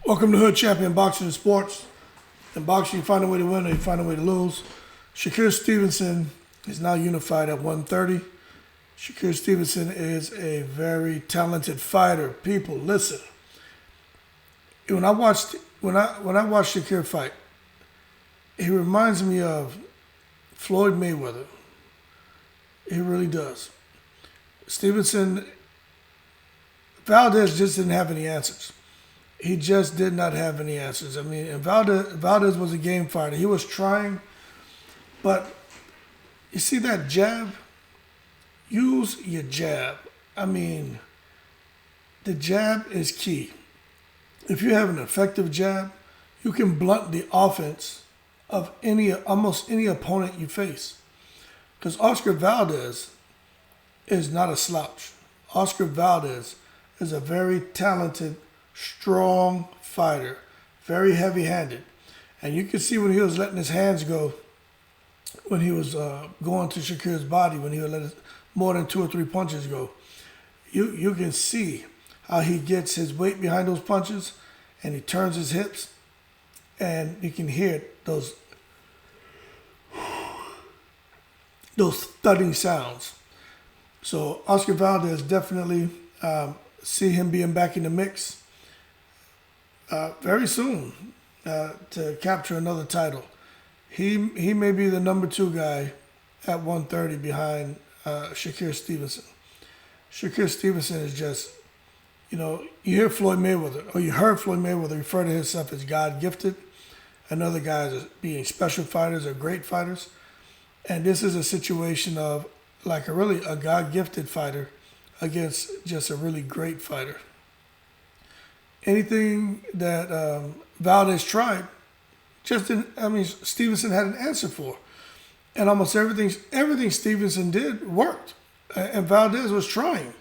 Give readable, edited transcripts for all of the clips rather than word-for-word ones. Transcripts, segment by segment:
Welcome to Hood Champion Boxing and Sports. In boxing, you find a way to win or you find a way to lose. Shakur Stevenson is now unified at 130. Shakur Stevenson is a very talented fighter. People, listen. When I watched Shakur fight, he reminds me of Floyd Mayweather. He really does. Valdez just didn't have any answers. He just did not have any answers. I mean, and Valdez was a game fighter. He was trying, but you see that jab? Use your jab. I mean, the jab is key. If you have an effective jab, you can blunt the offense of almost any opponent you face. Because Oscar Valdez is not a slouch. Oscar Valdez is a very talented, strong fighter, very heavy-handed. And you can see when he was letting his hands go, when he was going to Shakur's body, when he would let more than 2 or 3 punches go. You can see how he gets his weight behind those punches and he turns his hips and you can hear those thudding sounds. So Oscar Valdez definitely see him being back in the mix very soon to capture another title. He may be the number 2 guy at 130 behind Shakur Stevenson. Shakur Stevenson is just, you hear Floyd Mayweather, or you heard Floyd Mayweather refer to himself as God-gifted, and other guys as being special fighters or great fighters. And this is a situation of like a God-gifted fighter against just a really great fighter. Anything that Valdez tried, Stevenson had an answer for. And almost everything Stevenson did worked. And Valdez was trying.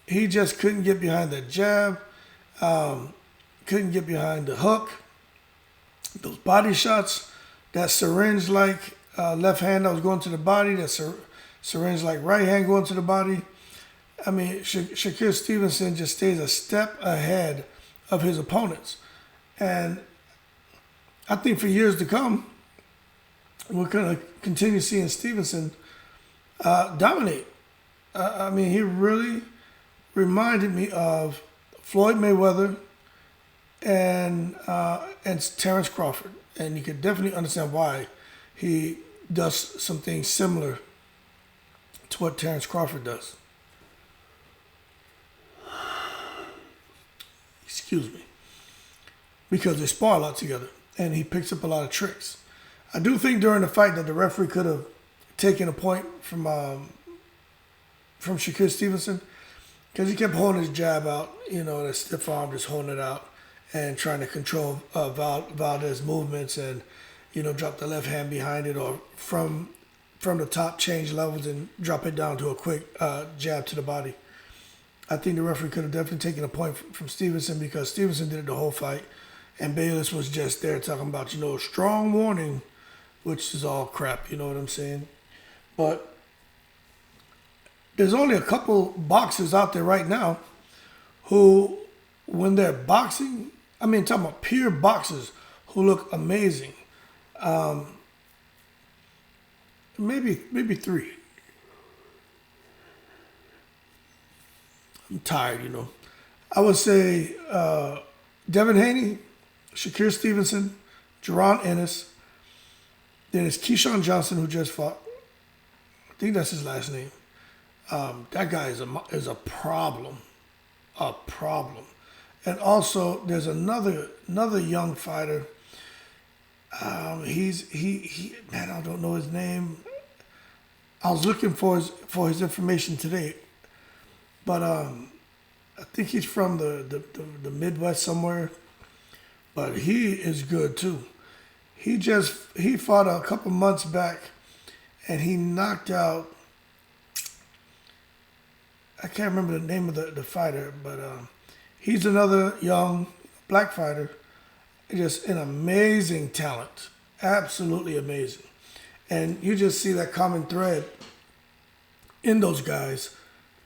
He just couldn't get behind that jab, couldn't get behind the hook, those body shots, that syringe-like left hand that was going to the body, that syringe-like right hand going to the body. I mean, Shakur Stevenson just stays a step ahead of his opponents. And I think for years to come, we're going to continue seeing Stevenson dominate. He really reminded me of Floyd Mayweather and Terrence Crawford. And you could definitely understand why he does something similar to what Terrence Crawford does. Excuse me. Because they spar a lot together, and he picks up a lot of tricks. I do think during the fight that the referee could have taken a point from Shakur Stevenson, because he kept holding his jab out, the stiff arm, just holding it out and trying to control Valdez's movements and, drop the left hand behind it or from the top change levels and drop it down to a quick jab to the body. I think the referee could have definitely taken a point from Stevenson because Stevenson did it the whole fight. And Bayless was just there talking about, strong warning, which is all crap, you know what I'm saying? But there's only a couple boxers out there right now who, when they're boxing, talking about pure boxers who look amazing. Maybe 3. I'm tired, I would say Devin Haney, Shakur Stevenson, Jaron Ennis. Then it's Keyshawn Johnson, who just fought. I think that's his last name. That guy is a problem. A problem. And also, there's another young fighter. I don't know his name. I was looking for his information today. But I think he's from the Midwest somewhere. But he is good too. He fought a couple months back and he knocked out, I can't remember the name of the fighter, but he's another young black fighter. Just an amazing talent. Absolutely amazing. And you just see that common thread in those guys.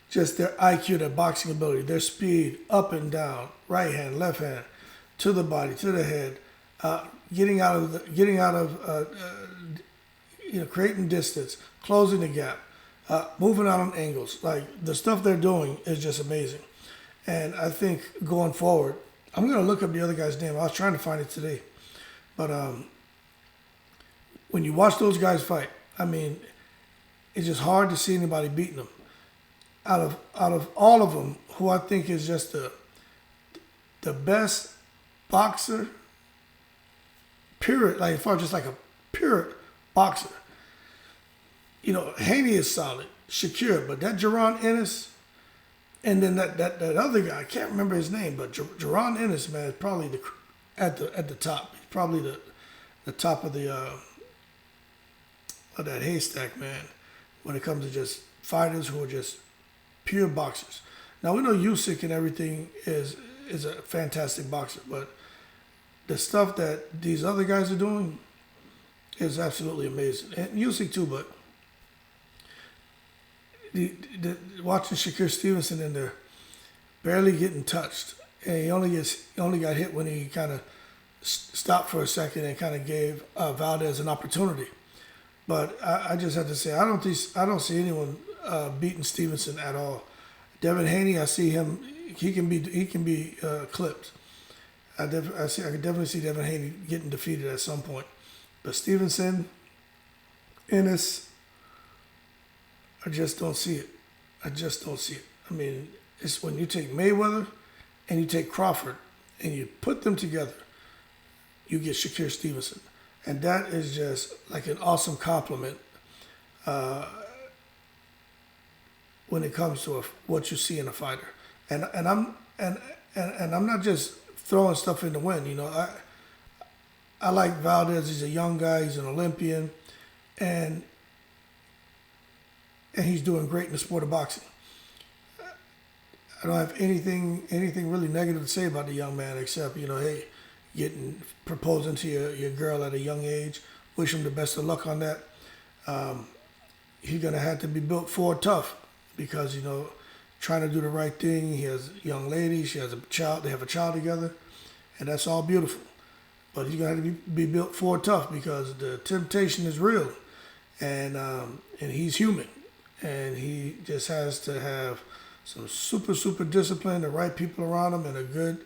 Just their IQ, their boxing ability, their speed, up and down, right hand, left hand, to the body, to the head, getting out of, creating distance, closing the gap, moving out on angles. Like, the stuff they're doing is just amazing. And I think going forward, I'm going to look up the other guy's name. I was trying to find it today. But when you watch those guys fight, I mean, it's just hard to see anybody beating them. Out of all of them, who I think is just the best boxer, period, like as far as just like a pure boxer, Haney is solid, Shakur, but that Jaron Ennis, and then that other guy, I can't remember his name, but Jaron Ennis, man, is probably at the top. He's probably the top of that haystack, man, when it comes to just fighters who are just pure boxers. Now, we know Usyk and everything is a fantastic boxer, but the stuff that these other guys are doing is absolutely amazing. And Usyk too, but watching Shakur Stevenson in there, barely getting touched, and he only got hit when he kind of stopped for a second and kind of gave Valdez an opportunity. But I just have to say, I don't see anyone beating Stevenson at all. Devin Haney, I see him. He can be clipped. I can definitely see Devin Haney getting defeated at some point. But Stevenson, Ennis, I just don't see it. I mean, it's when you take Mayweather and you take Crawford and you put them together, you get Shakur Stevenson. And that is just like an awesome compliment when it comes to what you see in a fighter. And I'm not just throwing stuff in the wind. I like Valdez. He's a young guy. He's an Olympian, and he's doing great in the sport of boxing. I don't have anything really negative to say about the young man except, hey, proposing to your girl at a young age. Wish him the best of luck on that. He's gonna have to be built Ford tough because trying to do the right thing. He has a young lady. She has a child. They have a child together, and that's all beautiful. But he's gonna have to be built Ford tough because the temptation is real, and he's human, and he just has to have some super discipline, the right people around him, and a good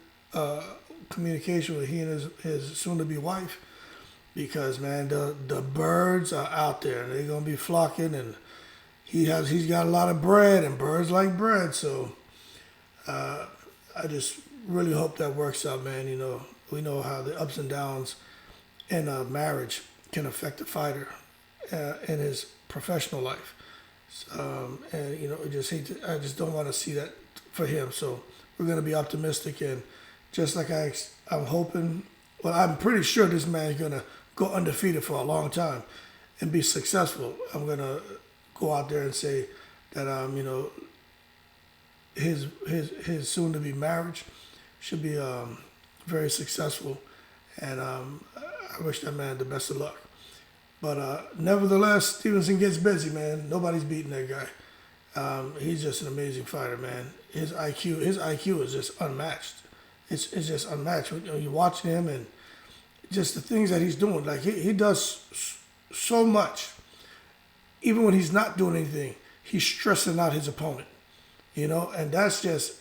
communication with he and his soon-to-be wife, because man, the birds are out there and they're gonna be flocking, and he's got a lot of bread, and birds like bread. So I just really hope that works out, man. We know how the ups and downs in a marriage can affect a fighter in his professional life, and I just don't want to see that for him. So we're gonna be optimistic, and just like I'm hoping, well, I'm pretty sure this man's going to go undefeated for a long time and be successful. I'm going to go out there and say that, his soon-to-be marriage should be very successful. And I wish that man the best of luck. But nevertheless, Stevenson gets busy, man. Nobody's beating that guy. He's just an amazing fighter, man. His IQ is just unmatched. It's just unmatched. You're watching him and just the things that he's doing. Like he does so much. Even when he's not doing anything, he's stressing out his opponent. And that's just,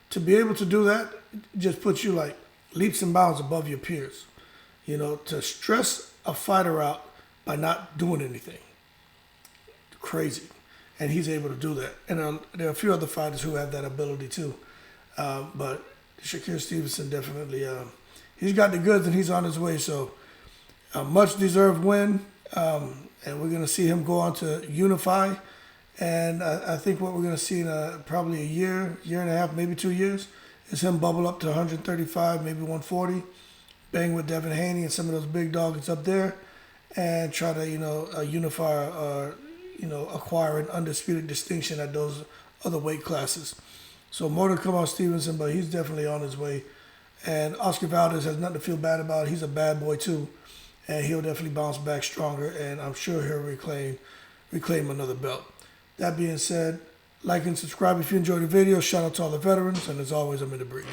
to be able to do that, just puts you like leaps and bounds above your peers. To stress a fighter out by not doing anything. Crazy. And he's able to do that. And there are a few other fighters who have that ability too. But Shakur Stevenson definitely, he's got the goods and he's on his way. So much deserved win. And we're going to see him go on to unify. And I think what we're going to see in probably a year and a half, maybe 2 years, is him bubble up to 135, maybe 140, bang with Devin Haney and some of those big dogs up there, and try to, unify or, acquire an undisputed distinction at those other weight classes. So more to come on Stevenson, but he's definitely on his way. And Oscar Valdez has nothing to feel bad about. He's a bad boy too, and he'll definitely bounce back stronger. And I'm sure he'll reclaim another belt. That being said, like and subscribe if you enjoyed the video. Shout out to all the veterans, and as always, I'm in the breeze.